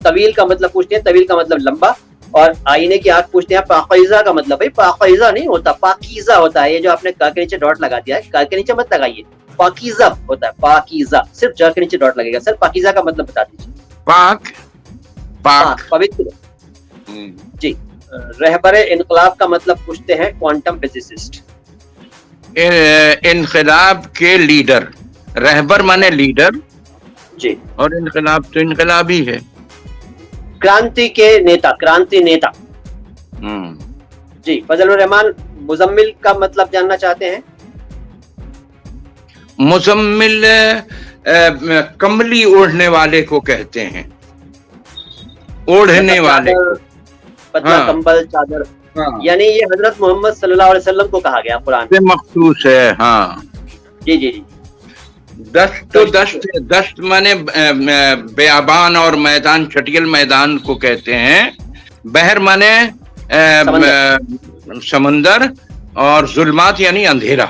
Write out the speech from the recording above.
طویل کا مطلب پوچھتے ہیں، طویل کا مطلب لمبا، اور آئینے کی آنکھ پوچھتے ہیں پاکیزہ کا مطلب، بھائی پاکیزہ نہیں ہوتا، پاکیزہ ہوتا ہے. یہ جو آپ نے کا کے نیچے ڈاٹ لگا دیا ہے، کا کے نیچے مت لگائیے، پاکیزہ ہوتا ہے، پاکیزہ صرف جا کے نیچے ڈاٹ لگے گا. سر پاکیزہ کا مطلب بتا دیجیے. پاک، پاک، پوتر. جی. رہبر انقلاب کا مطلب پوچھتے ہیں کوانٹم فزسسٹ. انقلاب کے لیڈر. رہبر مانے لیڈر، جی. اور انقلاب تو انقلابی ہے. کرانتی کے نیتا، کرانتی نیتا. جی. فضل الرحمان مزمل کا مطلب جاننا چاہتے ہیں. مزمل کملی اوڑھنے والے کو کہتے ہیں، اوڑھنے والے، پتلا کمبل، چادر. یعنی یہ حضرت محمد صلی اللہ علیہ وسلم کو کہا گیا قرآن سے مخصوص ہے. ہاں جی جی جی. دشت تو دشت مانے بیابان اور میدان، چھٹیل میدان کو کہتے ہیں. بحر مانے سمندر، اور ظلمات یعنی اندھیرا.